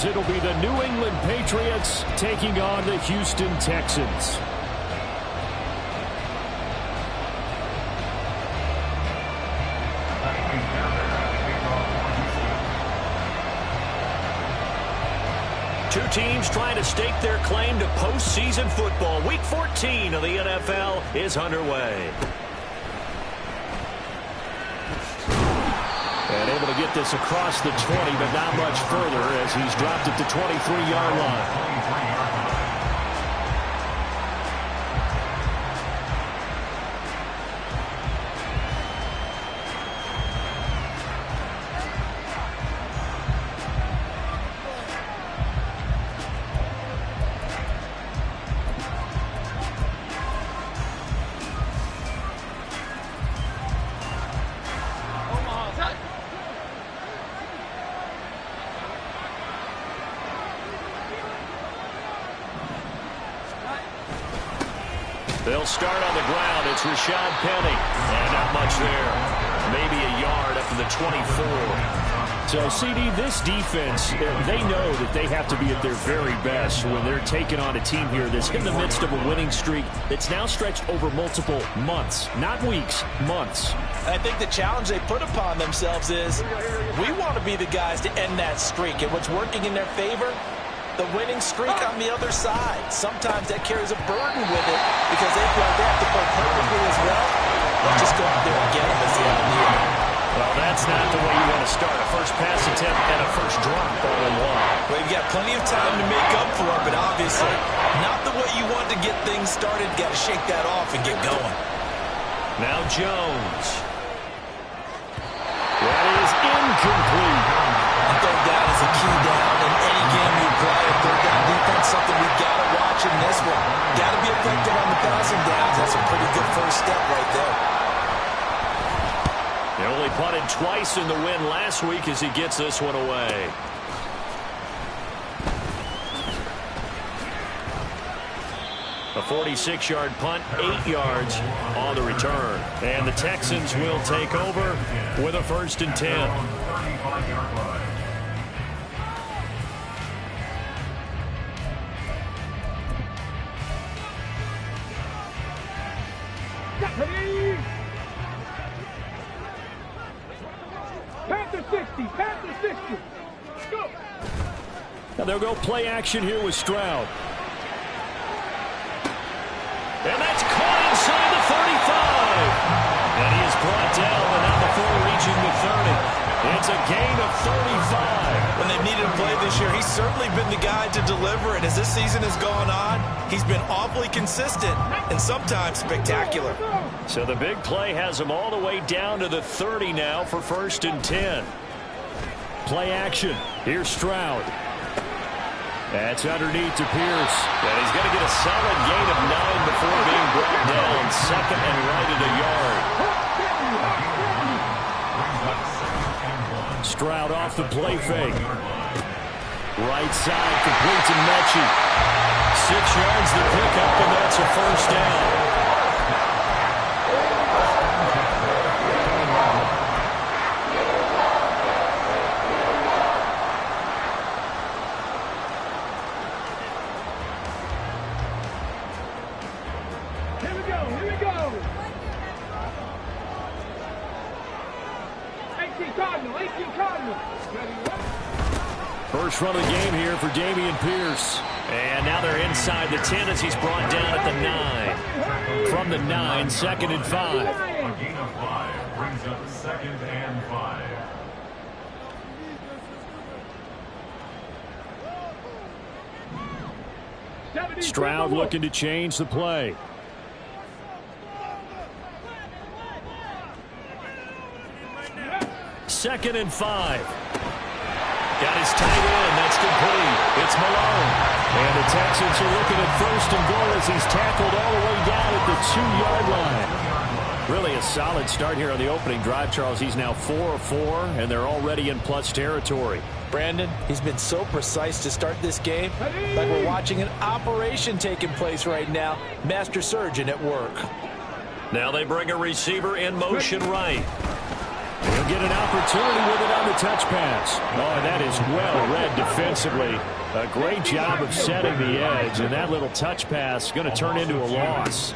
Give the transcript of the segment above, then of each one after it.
as it'll be the New England Patriots taking on the Houston Texans. Two teams trying to stake their claim to postseason football. Week 14 of the NFL is underway. And able to get this across the 20, but not much further as he's dropped at the 23-yard line. They'll start on the ground. It's Rashad Penny. And not much there. Maybe a yard up to the 24. So, CD, this defense, they know that they have to be at their very best when they're taking on a team here that's in the midst of a winning streak that's now stretched over multiple months. Not weeks, months. I think the challenge they put upon themselves is we want to be the guys to end that streak. And what's working in their favor? The winning streak on the other side. Sometimes that carries a burden with it because they feel like they have to play perfectly as well. Let's just go out there and get them as the idea. Well, that's not the way you want to start. A first pass attempt and a first drop all in one. Well, you've got plenty of time to make up for it, but obviously not the way you want to get things started. Got to shake that off and get going. Now Jones. That is incomplete. And third down is a key down in any game you play. Third down defense, something we've got to watch in this one. Got to be effective on the passing downs. That's a pretty good first step right there. They only punted twice in the win last week as he gets this one away. A 46-yard punt, 8 yards on the return. And the Texans will take over with a 1st and 10. Panther 60, Panther 60. Go. Now they'll go play action here with Stroud. And that's caught inside the 35. And he is brought down, and now before reaching the 30. It's a gain of 35. When they've needed a play this year, he's certainly been the guy to deliver. And as this season has gone on, he's been awfully consistent and sometimes spectacular. So the big play has him all the way down to the 30 now for 1st and 10. Play action. Here's Stroud. That's underneath to Pierce. And he's going to get a solid gain of 9 before being brought down. 2nd and right at a yard. Stroud off the play fake. Right side completes to Mechie. 6 yards the pickup, and that's a 1st down. First run of the game here for Dameon Pierce. And now they're inside the 10 as he's brought down at the 9. From the 9, 2nd and 5. A gain of 5 brings up 2nd and 5. Stroud looking to change the play. Second and 5. Got his tight end. That's complete. It's Malone. And the Texans are looking at 1st and goal as he's tackled all the way down at the 2-yard line. Really a solid start here on the opening drive, Charles. He's now 4 of 4, and they're already in plus territory. Brandon, he's been so precise to start this game. Like we're watching an operation taking place right now. Master surgeon at work. Now they bring a receiver in motion right. He'll get an opportunity with it on the touch pass. Oh, and that is well read defensively. A great job of setting the edge, and that little touch pass going to turn into a loss.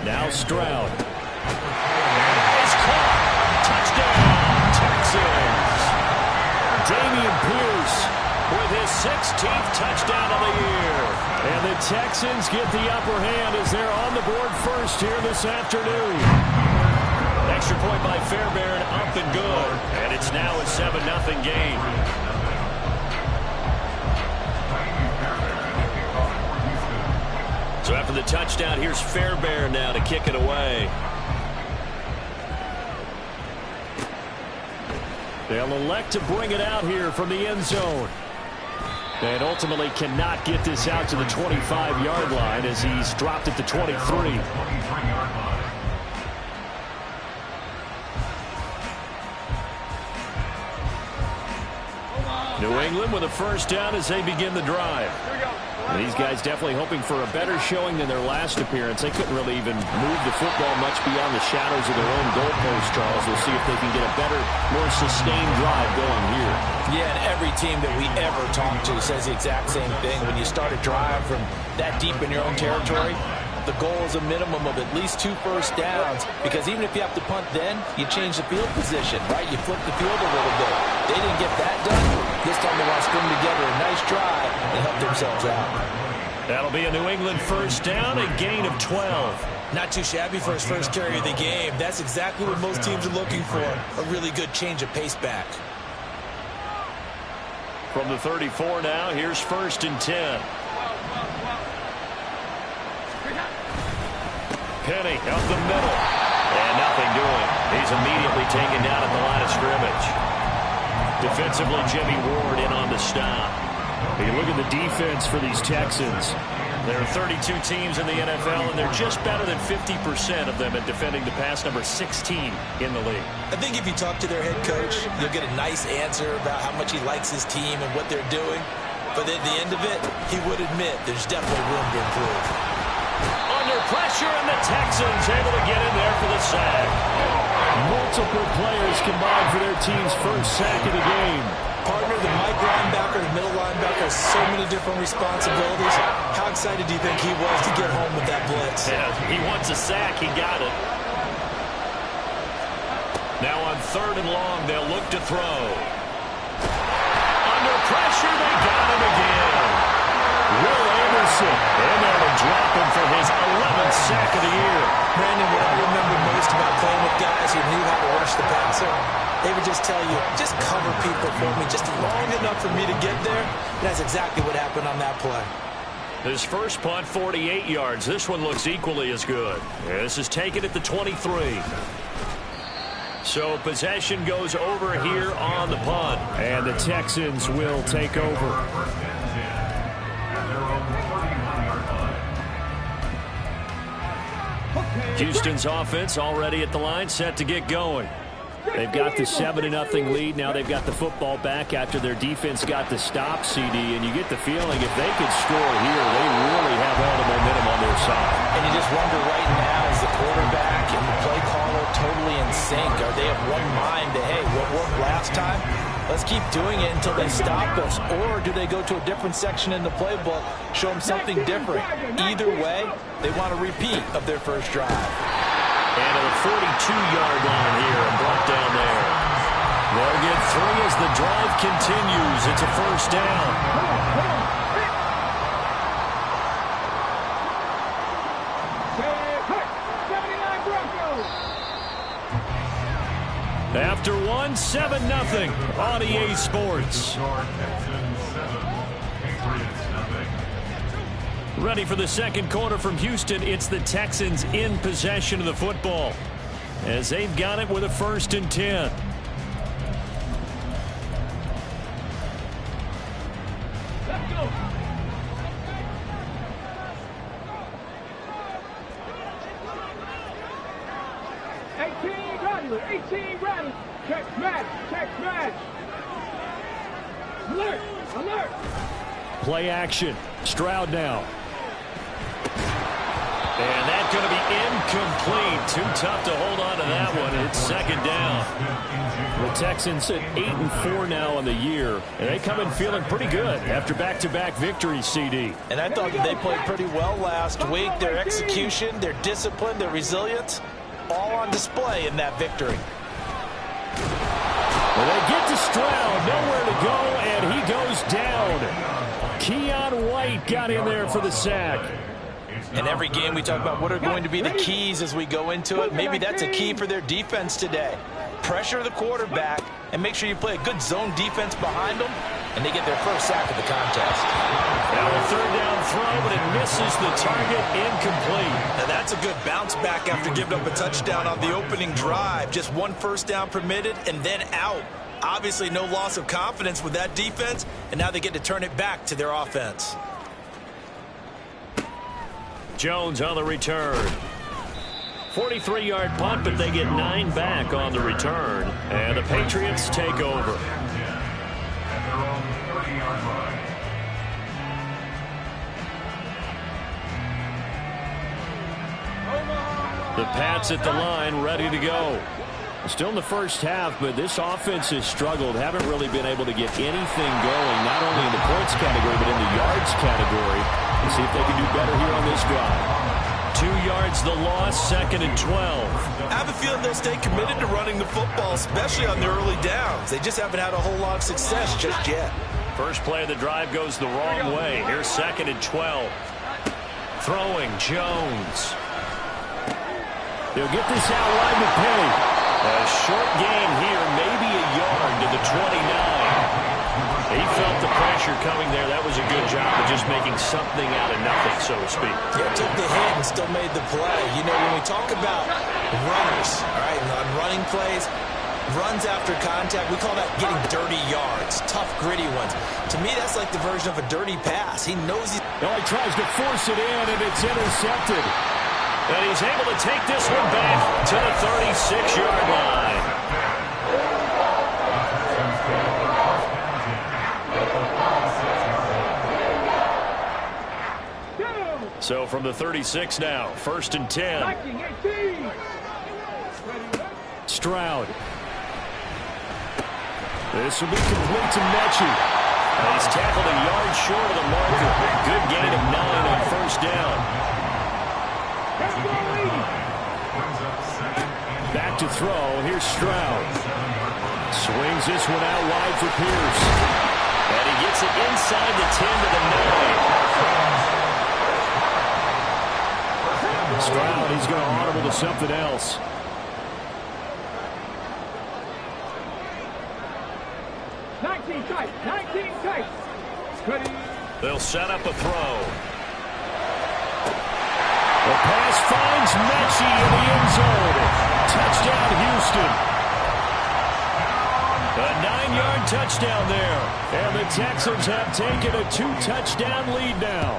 Now Stroud. It's caught. Touchdown, Texans. Dameon Pierce with his 16th touchdown of the year. And the Texans get the upper hand as they're on the board first here this afternoon. Extra point by Fairbairn, up and good. And it's now a 7-0 game. So after the touchdown, here's Fairbairn now to kick it away. They'll elect to bring it out here from the end zone. And ultimately cannot get this out to the 25-yard line as he's dropped at the 23. New England with a first down as they begin the drive. And these guys definitely hoping for a better showing than their last appearance. They couldn't really even move the football much beyond the shadows of their own goalpost, Charles. We'll see if they can get a better, more sustained drive going here. Yeah, and every team that we ever talk to says the exact same thing. When you start a drive from that deep in your own territory, the goal is a minimum of at least 2 first downs, because even if you have to punt then, you change the field position, right? You flip the field a little bit. They didn't get that done. This time they want to string together a nice drive and help themselves out. That'll be a New England first down, a gain of 12. Not too shabby for his first carry of the game. That's exactly what most teams are looking for, a really good change of pace back. From the 34 now, here's 1st and 10. Penny up the middle. And nothing doing. He's immediately taken down at the line of scrimmage. Defensively, Jimmy Ward in on the stop. You look at the defense for these Texans. There are 32 teams in the NFL, and they're just better than 50% of them at defending the pass, number 16 in the league. I think if you talk to their head coach, you'll get a nice answer about how much he likes his team and what they're doing. But at the end of it, he would admit there's definitely room to improve. Under pressure, and the Texans able to get in there for the sack. Multiple players combined for their team's first sack of the game. Partner, the Mike linebacker, the middle linebacker, so many different responsibilities. How excited do you think he was to get home with that blitz? Yeah, he wants a sack. He got it. Now on 3rd and long, they'll look to throw. Under pressure, they got him again. Will Anderson. And they're going to drop him for his 11th sack of the year. Brandon, what I remember most about playing with guys who knew how to rush the passer, they would just tell you, just cover people for me, just long enough for me to get there. And that's exactly what happened on that play. His first punt, 48 yards. This one looks equally as good. This is taken at the 23. So possession goes over here on the punt. And the Texans will take over. Houston's offense already at the line, set to get going. They've got the 7-0 lead. Now they've got the football back after their defense got the stop, CD. And you get the feeling if they could score here, they really have all the momentum on their side. And you just wonder right now, is the quarterback and the play caller totally in sync? Are they of one mind that, hey, what worked last time? Let's keep doing it until they stop us. Or do they go to a different section in the playbook, show them something different? Either way, they want a repeat of their first drive. And at the 42-yard line here and brought down there. They'll get 3 as the drive continues. It's a first down. After 1, 7-0 on EA Sports. Ready for the second quarter from Houston. It's the Texans in possession of the football as they've got it with a 1st and 10. Let's go. Check match. Alert. Play action. Stroud now. And that's going to be incomplete. Too tough to hold on to that one. It's second down. The Texans at 8-4 now on the year, and they come in feeling pretty good after back-to-back victories, CD. And I thought that they played pretty well last week. Their execution, their discipline, their resilience, all on display in that victory. Well, they get to Stroud, nowhere to go, and he goes down. Keon White got in there for the sack. In every game we talk about what are going to be the keys as we go into it. Maybe that's a key for their defense today. Pressure the quarterback and make sure you play a good zone defense behind them, and they get their first sack of the contest. Now a third down throw, but it misses the target, incomplete. Now that's a good bounce back after giving up a touchdown on the opening drive. Just one first down permitted and then out. Obviously no loss of confidence with that defense, and now they get to turn it back to their offense. Jones on the return. 43-yard punt, but they get 9 back on the return. And the Patriots take over. The Pats at the line, ready to go. Still in the first half, but this offense has struggled. Haven't really been able to get anything going, not only in the points category, but in the yards category. Let's see if they can do better here on this drive. 2 yards the loss, second and 12. I have a feeling they'll stay committed to running the football, especially on their early downs. They just haven't had a whole lot of success just yet. First play of the drive goes the wrong way. Here's second and 12. Throwing, Jones. They'll get this out wide to Penny. A short gain here, maybe a yard to the 29. He felt the pressure coming there. That was a good job of just making something out of nothing, so to speak. Yeah, took the hit and still made the play. You know, when we talk about runners, all right, on running plays, runs after contact, we call that getting dirty yards, tough, gritty ones. To me, that's like the version of a dirty pass. He knows he's... He tries to force it in, and it's intercepted. And he's able to take this one back to the 36-yard line. So from the 36 now, first and 10. Stroud. This will be complete to Mechie. He's tackled a yard short of the marker. Good gain of 9 on first down. Back to throw. Here's Stroud. Swings this one out wide for Pierce. And he gets it inside the 10 to the 9. Stroud, he's going to audible to something else. They'll set up a throw. The pass finds Mechie in the end zone. Touchdown, Houston. A 9-yard touchdown there. And the Texans have taken a 2-touchdown lead now.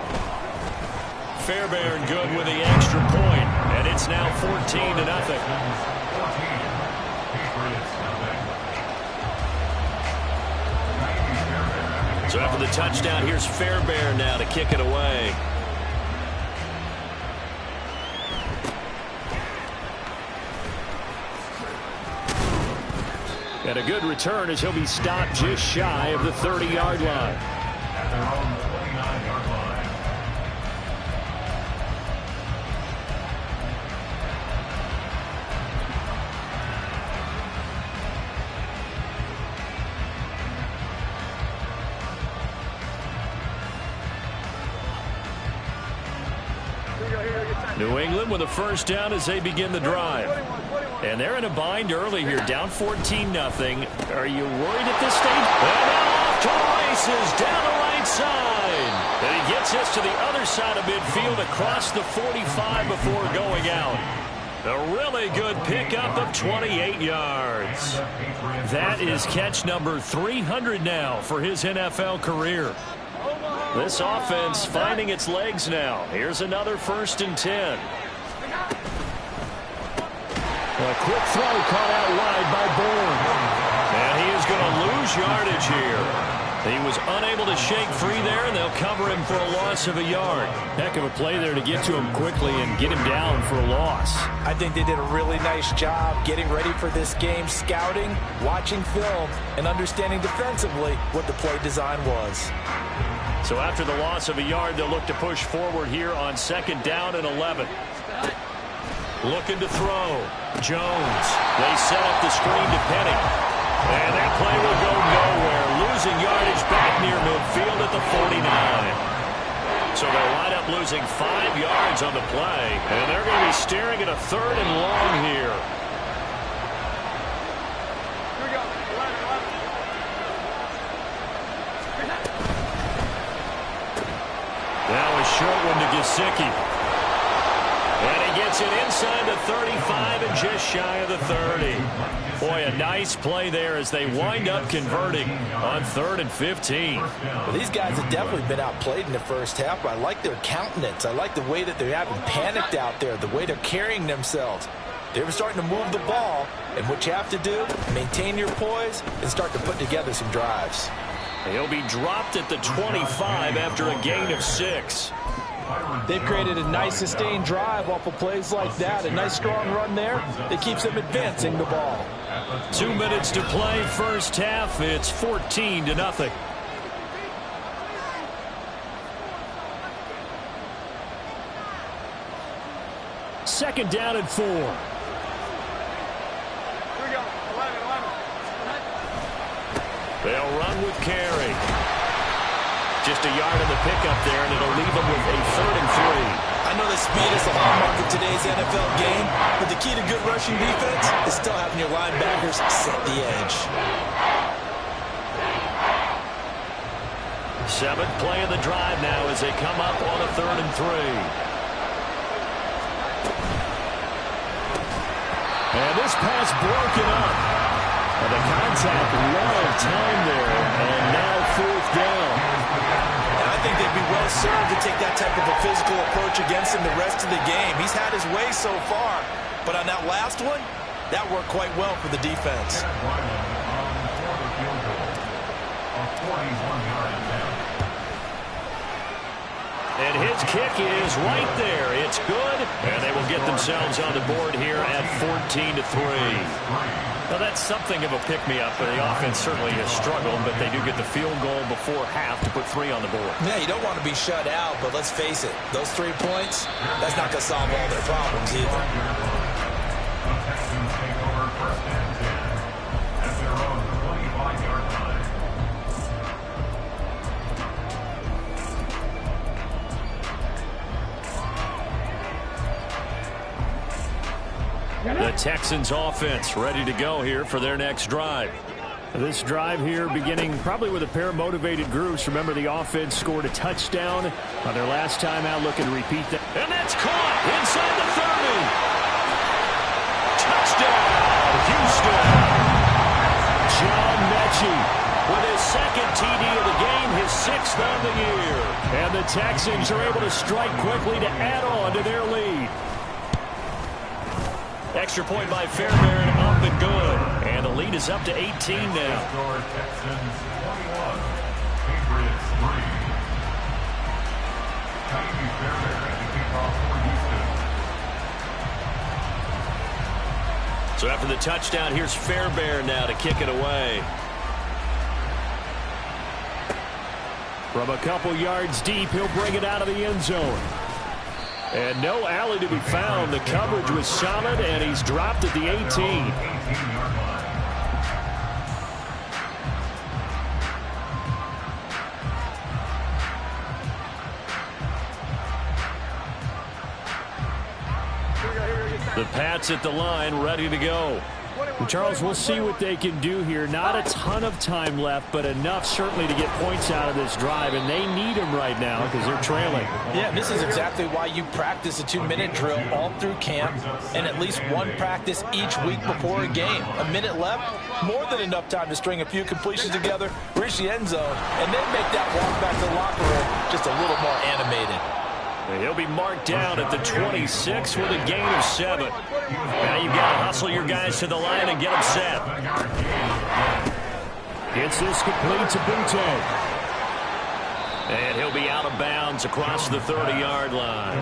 Fairbairn good with the extra point, and it's now 14-0. So after the touchdown, here's Fairbairn now to kick it away. And a good return as he'll be stopped just shy of the 30-yard line. At their own 29-yard line. New England with a first down as they begin the drive. And they're in a bind early here, down 14-0. Are you worried at this stage? And off to the races down the right side. And he gets us to the other side of midfield across the 45 before going out. A really good pickup of 28 yards. That is catch number 300 now for his NFL career. This offense finding its legs now. Here's another first and 10. A quick throw caught out wide by Bourne. And he is going to lose yardage here. He was unable to shake free there, and they'll cover him for a loss of a yard. Heck of a play there to get to him quickly and get him down for a loss. I think they did a really nice job getting ready for this game, scouting, watching film, and understanding defensively what the play design was. So after the loss of a yard, they'll look to push forward here on 2nd down and 11. Looking to throw. Jones. They set up the screen to Penny. And that play will go nowhere. Losing yardage back near midfield at the 49. So they'll wind up losing 5 yards on the play. And they're going to be staring at a 3rd and long here. Now a short one to Gesicki. And he gets it inside the 35 and just shy of the 30. Boy, a nice play there as they wind up converting on 3rd and 15. Well, these guys have definitely been outplayed in the first half, but I like their countenance. I like the way that they haven't panicked out there, the way they're carrying themselves. They're starting to move the ball, and what you have to do, maintain your poise and start to put together some drives. He'll be dropped at the 25 after a gain of 6. They've created a nice sustained drive off of plays like that. A nice strong run there that keeps them advancing the ball. 2 minutes to play first half. It's 14-0. Second down and 4. Here we go. 11. They'll run with Carey. Just a yard in the pickup there, and it'll leave them with a 3rd and 3. I know that speed is the hallmark of today's NFL game, but the key to good rushing defense is still having your linebackers set the edge. 7th play of the drive now as they come up on a 3rd and 3. And this pass broken up. And the contact, long time there, and now 4th down. And I think they'd be well served to take that type of a physical approach against him the rest of the game. He's had his way so far, but on that last one, that worked quite well for the defense. And his kick is right there. It's good, and they will get themselves on the board here at 14-3. Well, that's something of a pick-me-up, but the offense certainly has struggled, but they do get the field goal before half to put 3 on the board. Yeah, you don't want to be shut out, but let's face it, those 3 points, that's not going to solve all their problems either. The Texans take over 1st and 10 at their own 25-yard line. The Texans offense ready to go here for their next drive. This drive here beginning probably with a pair of motivated groups. Remember, the offense scored a touchdown on their last time out, looking to repeat that. And that's caught inside the 30. Touchdown, Houston. John Mechie With his 2nd TD of the game, his 6th on the year. And the Texans are able to strike quickly to add on to their lead. Extra point by Fairbairn, up and good. And the lead is up to 18 now. Score Texans 21, Patriots 3. Tiny Fairbairn at the kickoff for Houston. So after the touchdown, here's Fairbairn now to kick it away. From a couple yards deep, he'll bring it out of the end zone. And no alley to be found. The coverage was solid, and he's dropped at the 18. The Pats at the line, ready to go. And Charles, we'll see what they can do here. Not a ton of time left, but enough certainly to get points out of this drive, and they need them right now because they're trailing. Yeah, this is exactly why you practice a 2-minute drill all through camp and at least one practice each week before a game. A minute left, more than enough time to string a few completions together, reach the end zone, and then make that walk back to the locker room just a little more animated. He'll be marked down at the 26 with a gain of 7. Now you've got to hustle your guys to the line and get them set. Gets this complete to Butte. And he'll be out of bounds across the 30-yard line.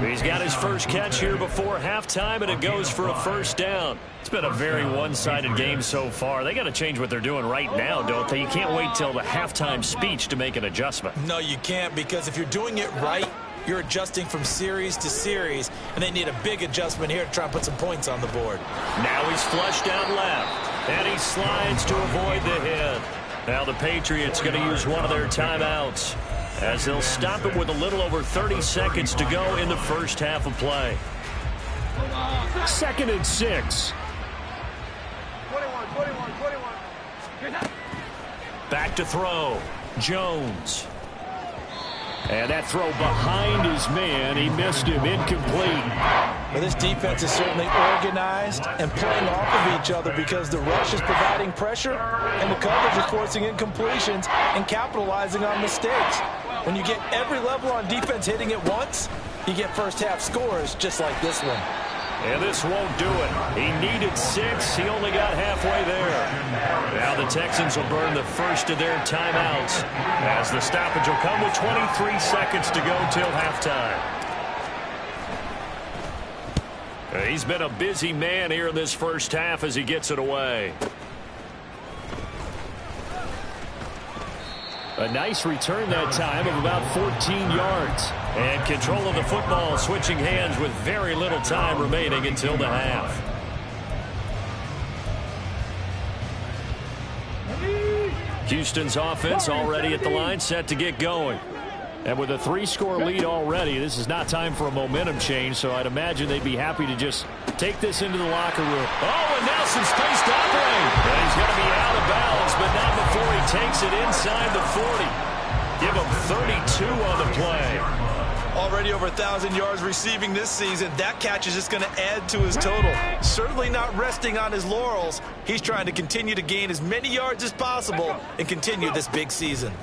He's got his first catch here before halftime, and it goes for a first down. It's been a very one-sided game so far. They got to change what they're doing right now, don't they? You can't wait till the halftime speech to make an adjustment. No, you can't, because if you're doing it right, you're adjusting from series to series, and they need a big adjustment here to try and put some points on the board. Now he's flushed out left, and he slides to avoid the hit. Now the Patriots going to use one of their timeouts as they'll stop it with a little over 30 seconds to go in the first half of play. 2nd and 6. 21. Back to throw. Jones. And that throw behind his man. He missed him. Incomplete. Well, this defense is certainly organized and playing off of each other because the rush is providing pressure and the coverage is forcing incompletions and capitalizing on mistakes. When you get every level on defense hitting at once, you get first half scores just like this one. And this won't do it. He needed 6. He only got halfway there. Now the Texans will burn the first of their timeouts as the stoppage will come with 23 seconds to go till halftime. He's been a busy man here in this first half as he gets it away. A nice return that time of about 14 yards. And control of the football switching hands with very little time remaining until the half. Houston's offense already at the line, set to get going. And with a 3-score lead already, this is not time for a momentum change, so I'd imagine they'd be happy to just take this into the locker room. Oh, and now some space to operate. And he's going to be out of bounds, but not before he takes it inside the 40. Give him 32 on the play. Already over 1,000 yards receiving this season. That catch is just going to add to his total. Certainly not resting on his laurels. He's trying to continue to gain as many yards as possible and continue this big season.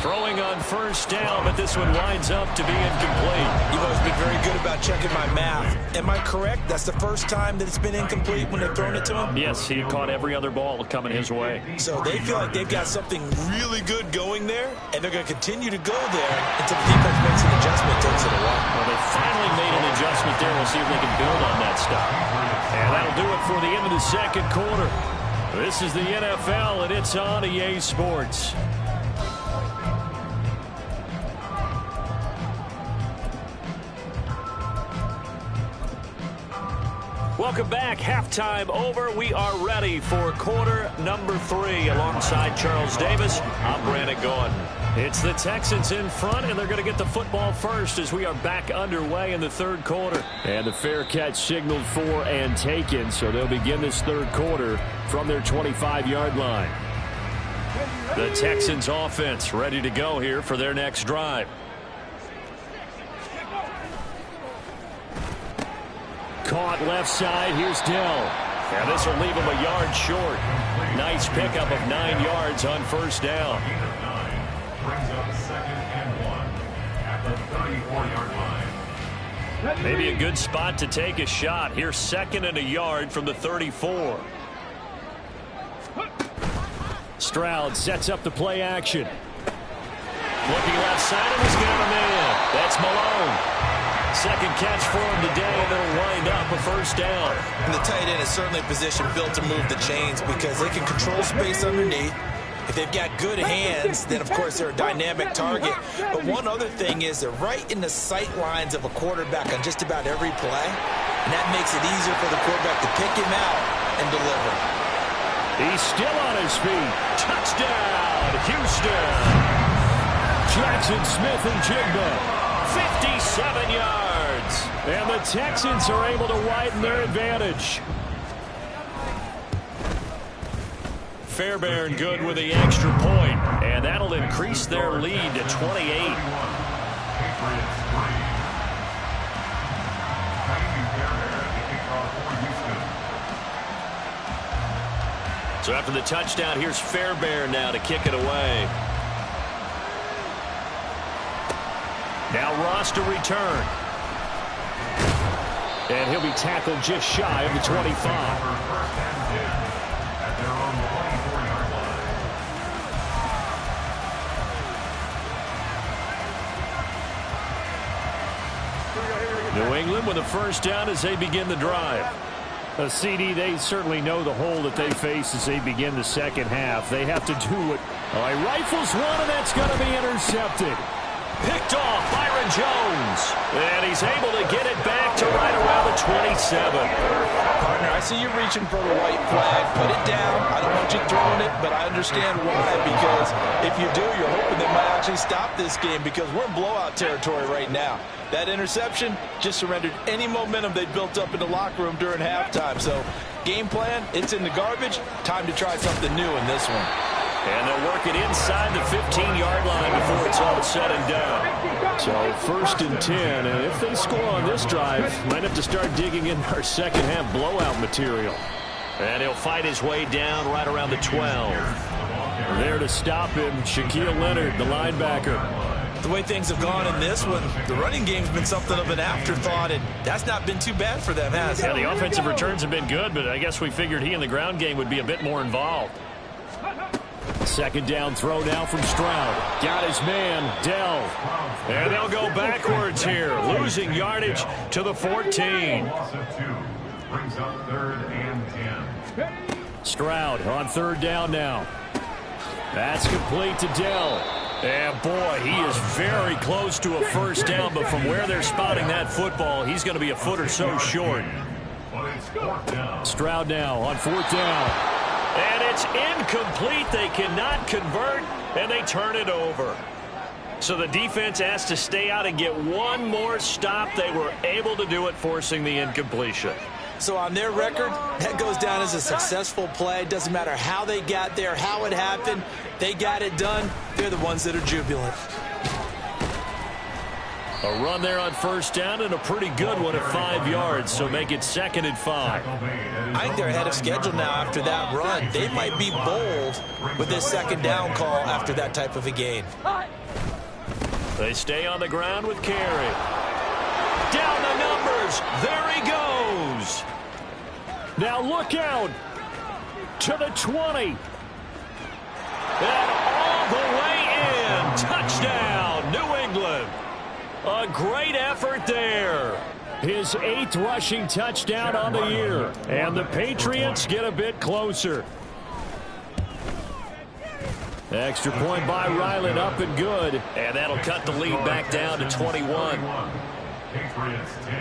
Throwing on first down, but this one winds up to be incomplete. You've always been very good about checking my math. Am I correct? That's the first time that it's been incomplete when they've thrown it to him? Yes, he caught every other ball coming his way. So they feel like they've got something really good going there, and they're going to continue to go there until the defense makes an adjustment, takes it away. Well, they finally made an adjustment there. We'll see if they can build on that stop. And that'll do it for the end of the second quarter. This is the NFL, and it's on EA Sports. Welcome back. Halftime over. We are ready for quarter number 3 alongside Charles Davis. I'm Brandon Gordon. It's the Texans in front, and they're going to get the football first as we are back underway in the third quarter. And the fair catch signaled for and taken, so they'll begin this third quarter from their 25-yard line. The Texans offense ready to go here for their next drive. Caught left side. Here's Dell. And this will leave him a yard short. Nice pickup of 9 yards on first down. Brings up 2nd and 1 at the 34-yard line. Maybe a good spot to take a shot. Here's 2nd and a yard from the 34. Stroud sets up the play action. Looking left side, and he's got him in. That's Malone. Second catch for him today, and it'll wind up a first down. And the tight end is certainly a position built to move the chains because they can control space underneath. If they've got good hands, then of course they're a dynamic target. But one other thing is they're right in the sight lines of a quarterback on just about every play. And that makes it easier for the quarterback to pick him out and deliver. He's still on his feet. Touchdown, Houston. Jackson Smith and Jigba. 57 yards. And the Texans are able to widen their advantage. Fairbairn good with the extra point, and that'll increase their lead to 28. Patriots 3. So after the touchdown, here's Fairbairn now to kick it away. Now Ross to return. And he'll be tackled just shy of the 25. at their own 24-yard line. New England with a first down as they begin the drive. A CD, they certainly know the hole that they face as they begin the second half. They have to do it. All right, rifles one, and that's going to be intercepted. Picked off Byron Jones. And he's able to get it back to right around the 27. Partner, I see you reaching for the white flag. Put it down. I don't want you throwing it, but I understand why. Because if you do, you're hoping they might actually stop this game because we're in blowout territory right now. That interception just surrendered any momentum they built up in the locker room during halftime. So game plan, it's in the garbage. Time to try something new in this one. And they'll work it inside the 15-yard line before it's all said and done. So first and 10, and if they score on this drive, might have to start digging in our second half blowout material. And he'll fight his way down right around the 12. There to stop him, Shaquille Leonard, the linebacker. The way things have gone in this one, the running game's been something of an afterthought, and that's not been too bad for them, has it? Yeah, the offensive returns have been good, but I guess we figured he in the ground game would be a bit more involved. Second down throw now from Stroud. Got his man, Dell. And they'll go backwards here, losing yardage to the 14. Loss of 2 brings up 3rd and 10. Stroud on third down now. That's complete to Dell. And boy, he is very close to a first down, but from where they're spotting that football, he's going to be a foot or so short. But it's 4th down. Stroud now on fourth down. And it's incomplete. They cannot convert, and they turn it over. So the defense has to stay out and get one more stop. They were able to do it, forcing the incompletion. So on their record, that goes down as a successful play. Doesn't matter how they got there, how it happened. They got it done. They're the ones that are jubilant. A run there on first down and a pretty good one at 5 yards, so make it 2nd and 5. I think they're ahead of schedule now after that run. They might be bold with this second down call after that type of a gain. They stay on the ground with Carey. Down the numbers. There he goes. Now look out to the 20. And all the way in. Touchdown, New England. A great effort there. His 8th rushing touchdown on the year. And the Patriots get a bit closer. Extra point by Ryland, up and good. And that'll cut the lead back down to 21. Patriots 10.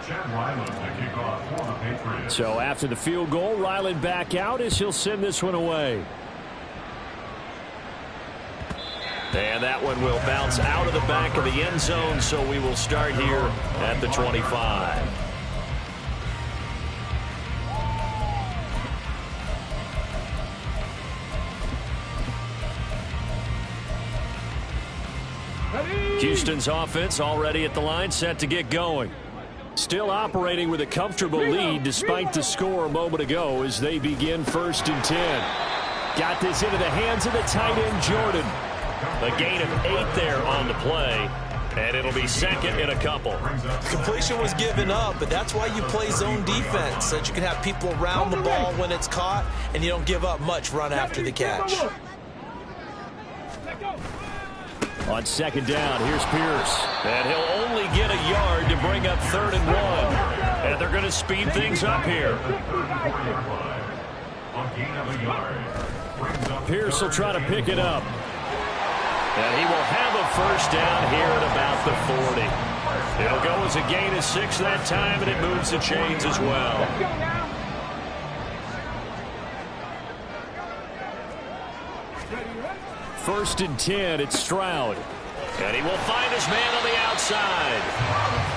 Chad Ryland to kick off for the Patriots. So after the field goal, Ryland back out as he'll send this one away. And that one will bounce out of the back of the end zone, so we will start here at the 25. Houston's offense already at the line, set to get going. Still operating with a comfortable lead despite the score a moment ago as they begin 1st and 10. Got this into the hands of the tight end, Jordan. A gain of 8 there on the play, and it'll be 2nd and a couple. Completion was given up, but that's why you play zone defense, so that you can have people around the ball when it's caught, and you don't give up much run after the catch. On 2nd down, here's Pierce. And he'll only get a yard to bring up 3rd and 1. And they're going to speed things up here. Pierce will try to pick it up. And he will have a first down here at about the 40. It'll go as a gain of 6 that time, and it moves the chains as well. First and 10, it's Stroud. And he will find his man on the outside.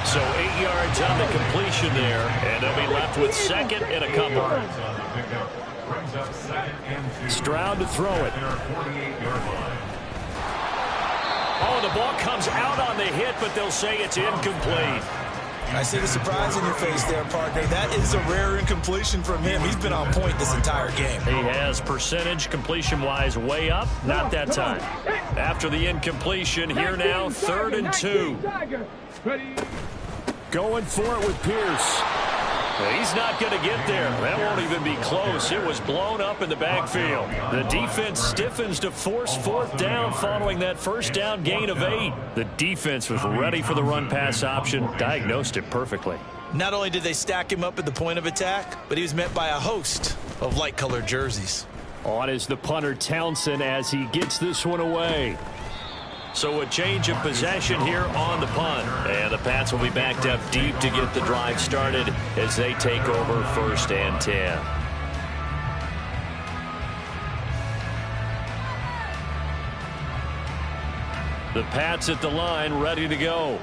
So 8 yards on the completion there, and they'll be left with 2nd and a couple. Stroud to throw it. Oh, the ball comes out on the hit, but they'll say it's incomplete. I see the surprise in your face there, partner. That is a rare incompletion from him. He's been on point this entire game. He has percentage completion-wise way up. Not that time. After the incompletion, here now, 3rd and 2. Going for it with Pierce. He's not going to get there. That won't even be close. It was blown up in the backfield. The defense stiffens to force 4th down following that 1st down gain of 8. The defense was ready for the run-pass option, diagnosed it perfectly. Not only did they stack him up at the point of attack, but he was met by a host of light-colored jerseys. On is the punter Townsend as he gets this one away. So a change of possession here on the punt. And the Pats will be backed up deep to get the drive started as they take over 1st and 10. The Pats at the line, ready to go.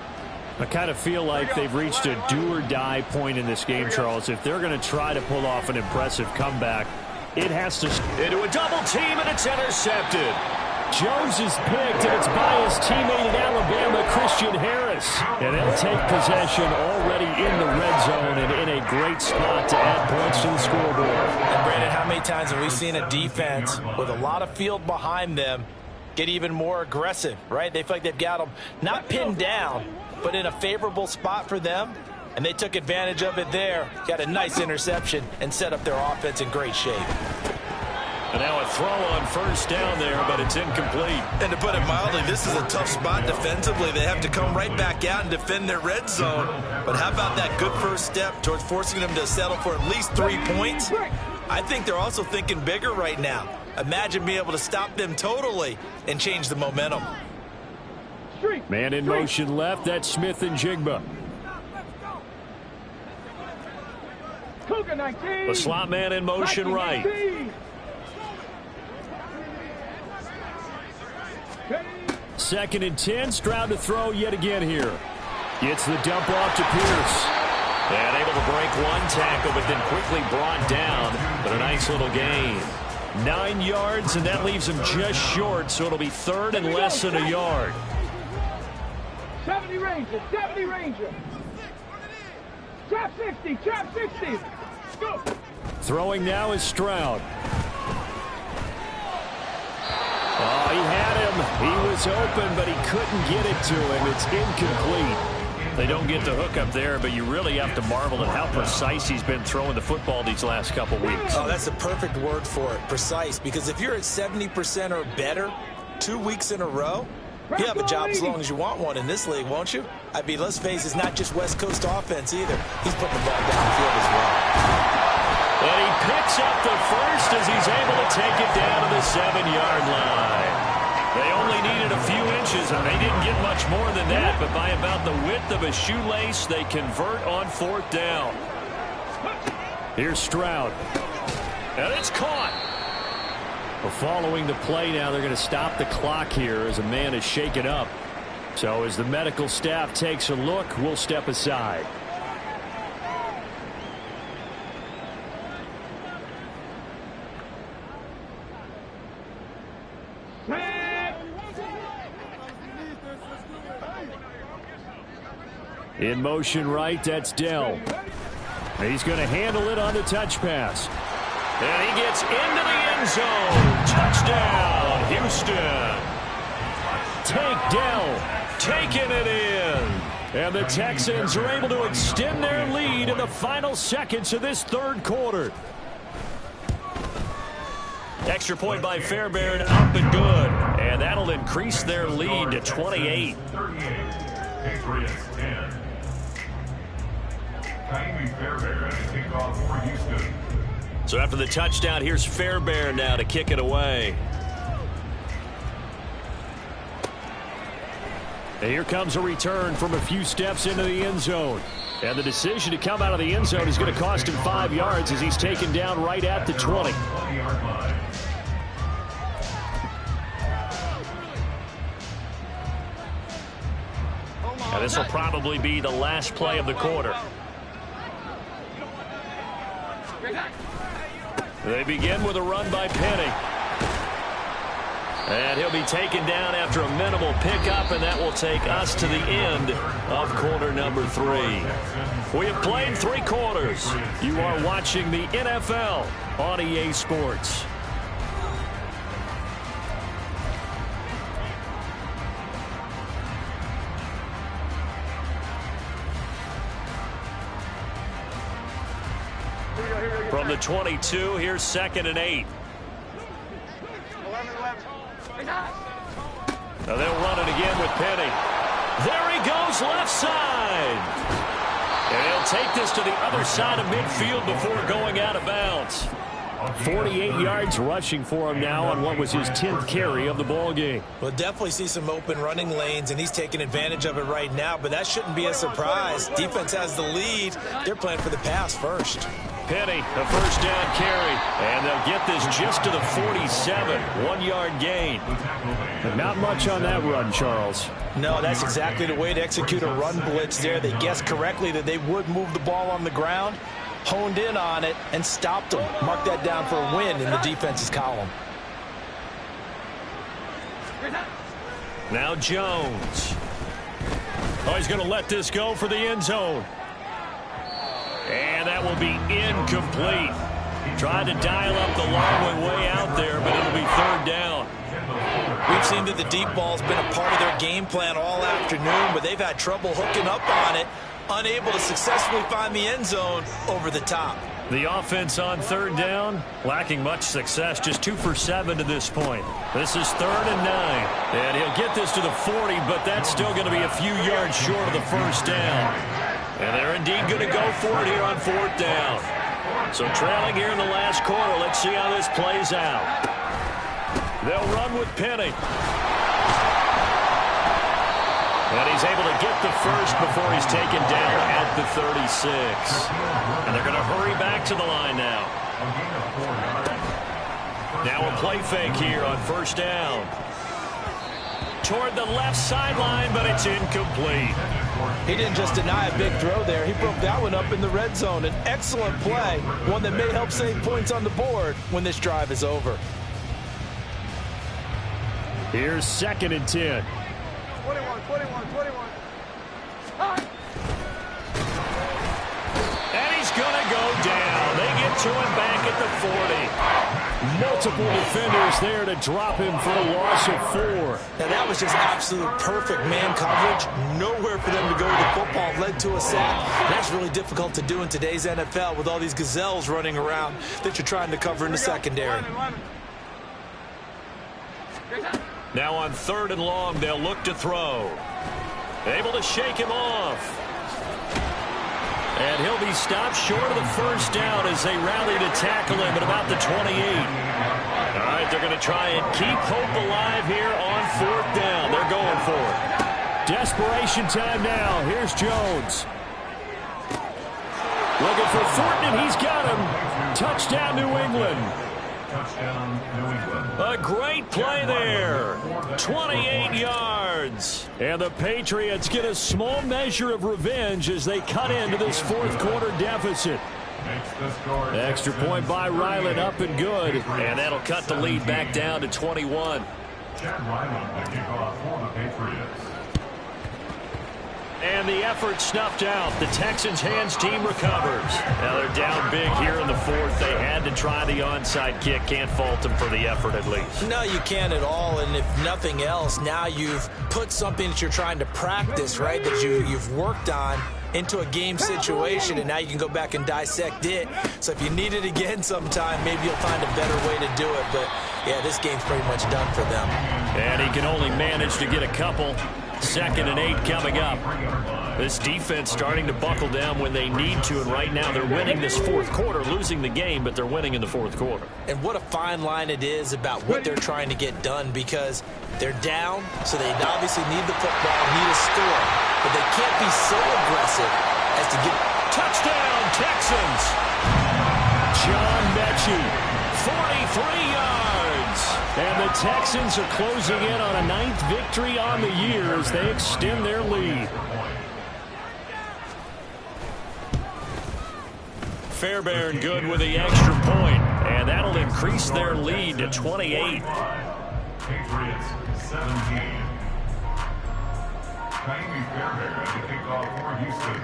I kind of feel like they've reached a do-or-die point in this game, Charles. If they're going to try to pull off an impressive comeback, it has to... Into a double team, and it's intercepted. Jones is picked, and it's by his teammate in Alabama, Christian Harris. And they'll take possession already in the red zone and in a great spot to add points to the scoreboard. And Brandon, how many times have we seen a defense with a lot of field behind them get even more aggressive, right? They feel like they've got them not pinned down, but in a favorable spot for them. And they took advantage of it there. Got a nice interception and set up their offense in great shape. And now a throw on 1st down there, but it's incomplete. And to put it mildly, this is a tough spot defensively. They have to come right back out and defend their red zone. But how about that good first step towards forcing them to settle for at least 3 points? I think they're also thinking bigger right now. Imagine being able to stop them totally and change the momentum. Man in motion left, that's Smith and Jigba. The slot man in motion right. 2nd and 10, Stroud to throw yet again here. Gets the dump off to Pierce. And able to break one tackle, but then quickly brought down. But a nice little gain. 9 yards, and that leaves him just short, so it'll be 3rd and less than a yard. 70 Ranger. Trap 60. Go. Throwing now is Stroud. Oh, he had him. He was open, but he couldn't get it to him. It's incomplete. They don't get the hook up there, but you really have to marvel at how precise he's been throwing the football these last couple weeks. Oh, that's a perfect word for it, precise. Because if you're at 70% or better 2 weeks in a row, you have a job as long as you want one in this league, won't you? I mean, let's face it, it's not just West Coast offense either. He's putting the ball downfield as well. And he picks up the first as he's able to take it down to the 7-yard line. They only needed a few inches, and they didn't get much more than that. But by about the width of a shoelace, they convert on 4th down. Here's Stroud. And it's caught. Well, following the play now, they're going to stop the clock here as a man is shaken up. So as the medical staff takes a look, we'll step aside. In motion right, that's Dell. He's going to handle it on the touch pass. And he gets into the end zone. Touchdown, Houston. Tank Dell taking it in. And the Texans are able to extend their lead in the final seconds of this 3rd quarter. Extra point by Fairbairn, up and good. And that'll increase their lead to 28. 38. Patriots 10. Tiny Fairbairn to kick off for Houston. So after the touchdown, here's Fairbairn now to kick it away. And here comes a return from a few steps into the end zone. And the decision to come out of the end zone is going to cost him 5 yards as he's taken down right at the 20. And this will probably be the last play of the quarter. They begin with a run by Penny. And he'll be taken down after a minimal pickup, and that will take us to the end of quarter number 3. We have played 3 quarters. You are watching the NFL on EA Sports. From the 22, here's 2nd and 8. Now they'll run it again with Penny. There he goes, left side. And he'll take this to the other side of midfield before going out of bounds. 48 yards rushing for him now on what was his 10th carry of the ball game. We'll definitely see some open running lanes, and he's taking advantage of it right now, but that shouldn't be a surprise. Defense has the lead. They're playing for the pass first. Penny, a first down carry, and they'll get this just to the 47, 1-yard gain. But not much on that run, Charles. No, that's exactly the way to execute a run blitz there. They guessed correctly that they would move the ball on the ground, honed in on it, and stopped them. Mark that down for a win in the defense's column. Now Jones. Oh, he's going to let this go for the end zone. And that will be incomplete. Tried to dial up the long way out there, but it'll be 3rd down. We've seen that the deep ball's been a part of their game plan all afternoon, but they've had trouble hooking up on it, unable to successfully find the end zone over the top. The offense on 3rd down, lacking much success, just 2 for 7 to this point. This is 3rd and 9. And he'll get this to the 40, but that's still going to be a few yards short of the first down. And they're indeed going to go for it here on 4th down. So trailing here in the last quarter, let's see how this plays out. They'll run with Penny. And he's able to get the first before he's taken down at the 36. And they're going to hurry back to the line now. Now a play fake here on 1st down. Toward the left sideline, but it's incomplete. He didn't just deny a big throw there. He broke that one up in the red zone. An excellent play, one that may help save points on the board when this drive is over. Here's 2nd and 10. 21. And he's going to go down. They get to him back at the 40. Multiple defenders there to drop him for a loss of 4. Now that was just absolute perfect man coverage. Nowhere for them to go with the football. Led to a sack. And that's really difficult to do in today's NFL with all these gazelles running around that you're trying to cover in the secondary. Now on 3rd and long, they'll look to throw. Able to shake him off. And he'll be stopped short of the first down as they rally to tackle him at about the 28. All right, they're going to try and keep hope alive here on 4th down. They're going for it. Desperation time now. Here's Jones. Looking for Fortner. He's got him. Touchdown, New England. A great play there. 28 yards. And the Patriots get a small measure of revenge as they cut into this 4th quarter deficit. Extra point by Ryland, up and good. And that'll cut the lead back down to 21. Chad Ryland, the kickoff for the Patriots. And the effort snuffed out. The Texans' hands team recovers. Now they're down big here in the 4th. They had to try the onside kick. Can't fault them for the effort at least. No, you can't at all. And if nothing else, now you've put something that you're trying to practice, right, that you've worked on into a game situation, and now you can go back and dissect it. So if you need it again sometime, maybe you'll find a better way to do it. But, yeah, this game's pretty much done for them. And he can only manage to get a couple. 2nd and 8 coming up. This defense starting to buckle down when they need to, and right now they're winning this 4th quarter, losing the game, but they're winning in the 4th quarter. And what a fine line it is about what they're trying to get done, because they're down, so they obviously need the football, need a score, but they can't be so aggressive as to get touchdown Texans. John Mechie, 43 yards. And the Texans are closing in on a 9th victory on the year as they extend their lead. Fairbairn good with the extra point, and that'll increase their lead to 28. Patriots 17. Jaime Fairbairn at the kickoff for Houston.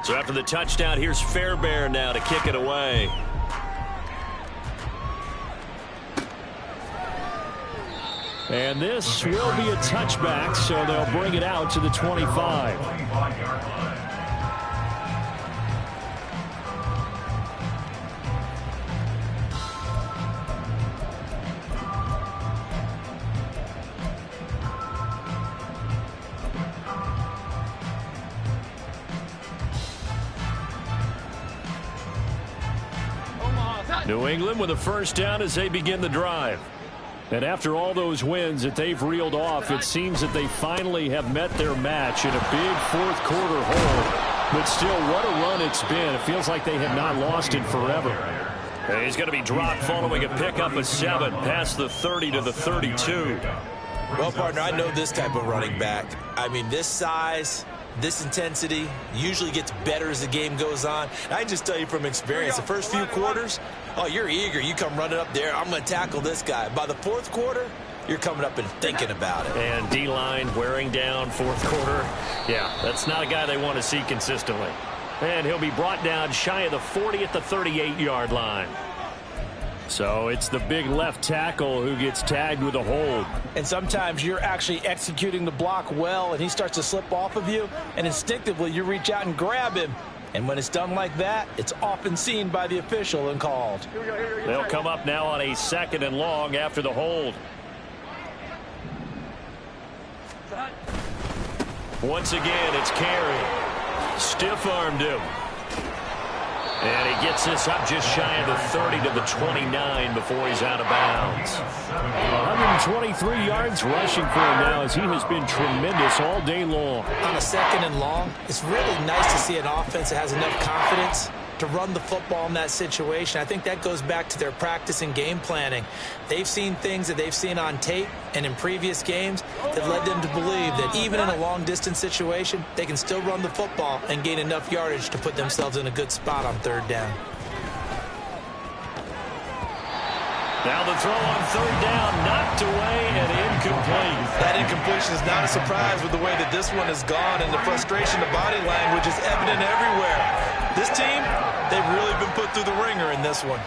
So after the touchdown, here's Fairbairn now to kick it away. And this will be a touchback, so they'll bring it out to the 25. 25-yard line. New England with a first down as they begin the drive. And after all those wins that they've reeled off, it seems that they finally have met their match in a big fourth quarter hole. But still, what a run it's been. It feels like they have not lost in forever. And he's going to be dropped following a pickup of 7 past the 30 to the 32. Well, partner, I know this type of running back. I mean, this size, this intensity usually gets better as the game goes on. And I just tell you from experience, the first few quarters, oh, you're eager. You come running up there. I'm going to tackle this guy. By the fourth quarter, you're coming up and thinking about it. And D-line wearing down fourth quarter. Yeah, that's not a guy they want to see consistently. And he'll be brought down shy of the 40 at the 38-yard line. So it's the big left tackle who gets tagged with a hold. And sometimes you're actually executing the block well, and he starts to slip off of you, and instinctively you reach out and grab him. And when it's done like that, it's often seen by the official and called. They'll come up now on a 2nd and long after the hold. Once again, it's Carey. Stiff-armed him. And he gets this up just shy of the 30 to the 29 before he's out of bounds. 123 yards rushing for him now as he has been tremendous all day long. On a 2nd and long, it's really nice to see an offense that has enough confidence to run the football in that situation. I think that goes back to their practice and game planning. They've seen things that they've seen on tape and in previous games that led them to believe that even in a long-distance situation, they can still run the football and gain enough yardage to put themselves in a good spot on 3rd down. Now the throw on 3rd down, knocked away and incomplete. That incompletion is not a surprise with the way that this one has gone, and the frustration, the body language is evident everywhere. This team, they've really been put through the ringer in this one.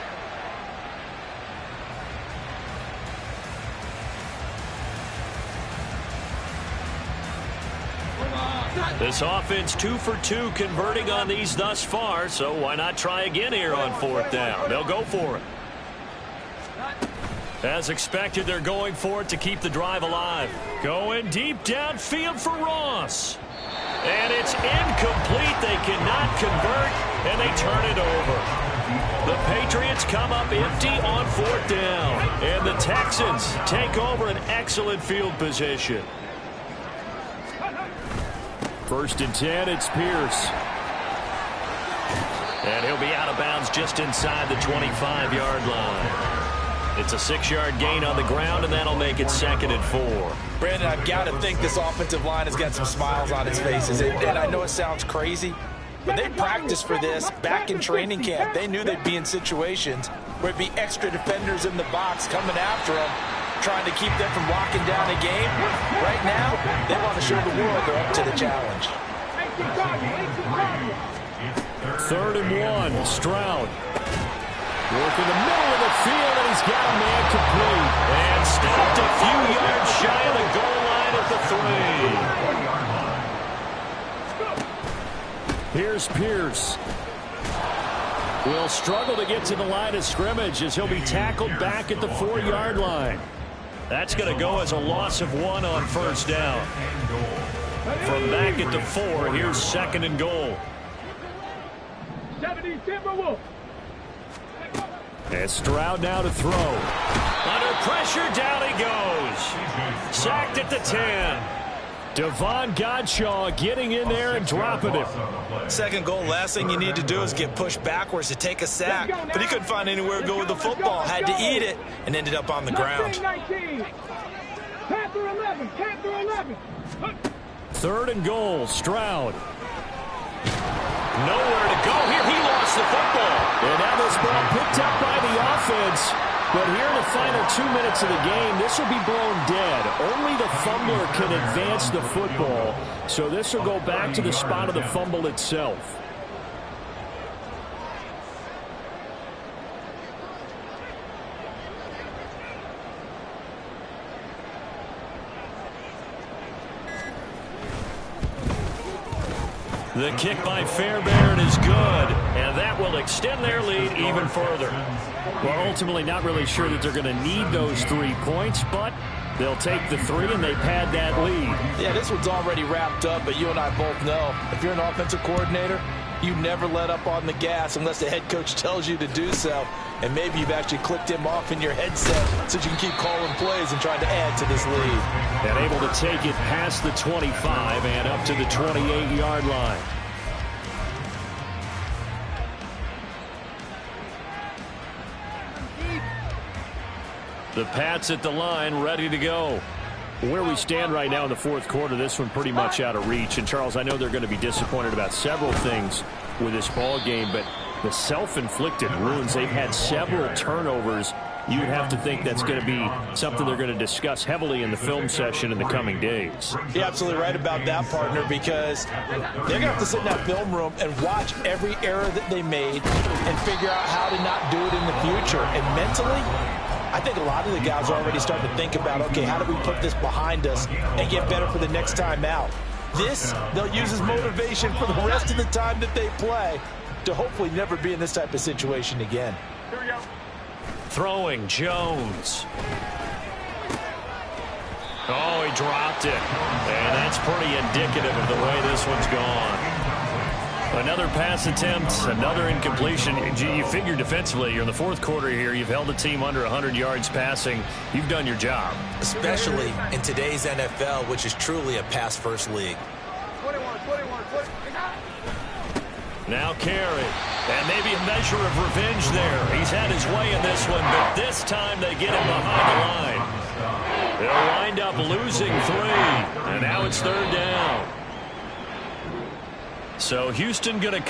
This offense 2 for 2 converting on these thus far, so why not try again here on 4th down? They'll go for it. As expected, they're going for it to keep the drive alive. Going deep downfield for Ross. And it's incomplete. They cannot convert, and they turn it over. The Patriots come up empty on 4th down. And the Texans take over an excellent field position. 1st and 10, it's Pierce. And he'll be out of bounds just inside the 25-yard line. It's a 6-yard gain on the ground, and that'll make it 2nd and 4. Brandon, I've got to think this offensive line has got some smiles on its faces. And I know it sounds crazy, but they practiced for this back in training camp. They knew they'd be in situations where it'd be extra defenders in the box coming after them, trying to keep them from locking down a game. Right now, they want to show the world they're up to the challenge. 3rd and 1, Stroud. Working the middle of the field, and he's got a man complete. And stopped a few yards shy of the goal line at the 3. Here's Pierce. Will struggle to get to the line of scrimmage as he'll be tackled back at the 4-yard line. That's going to go as a loss of 1 on 1st down. From back at the 4, here's 2nd and goal. 70 Timberwolves. And Stroud now to throw. Under pressure, down he goes. Sacked at the 10. Devon Godshaw getting in there and dropping it. 2nd goal, last thing you need to do is get pushed backwards to take a sack. But he couldn't find anywhere to go with the football. Had to eat it and ended up on the ground. 19. Panther 11. Panther 11. 3rd and goal, Stroud. Nowhere to go here. He lost gets the football. And now this ball picked up by the offense. But here in the final 2 minutes of the game, this will be blown dead. Only the fumbler can advance the football. So this will go back to the spot of the fumble itself. The kick by Fairbairn is good, and that will extend their lead even further. Well, ultimately not really sure that they're going to need those 3 points, but they'll take the 3 and they pad that lead. Yeah, this one's already wrapped up, but you and I both know if you're an offensive coordinator, you never let up on the gas unless the head coach tells you to do so. And maybe you've actually clicked him off in your headset so you can keep calling plays and trying to add to this lead. And able to take it past the 25 and up to the 28-yard line. The Pats at the line, ready to go. Where we stand right now in the fourth quarter, this one pretty much out of reach. And, Charles, I know they're going to be disappointed about several things with this ball game, but the self-inflicted wounds, they've had several turnovers. You would have to think that's going to be something they're going to discuss heavily in the film session in the coming days. You're absolutely right about that, partner, because they're going to have to sit in that film room and watch every error that they made and figure out how to not do it in the future. And mentally, I think a lot of the guys are already starting to think about, okay, how do we put this behind us and get better for the next time out? This, they'll use as motivation for the rest of the time that they play to hopefully never be in this type of situation again. Here we go. Throwing, Jones. Oh, he dropped it. And that's pretty indicative of the way this one's gone. Another pass attempt, another incompletion. You figure defensively, you're in the fourth quarter here. You've held the team under 100 yards passing. You've done your job. Especially in today's NFL, which is truly a pass-first league. 21. Now carry. And maybe a measure of revenge there. He's had his way in this one, but this time they get him behind the line. They'll wind up losing 3. And now it's third down. So Houston going to come.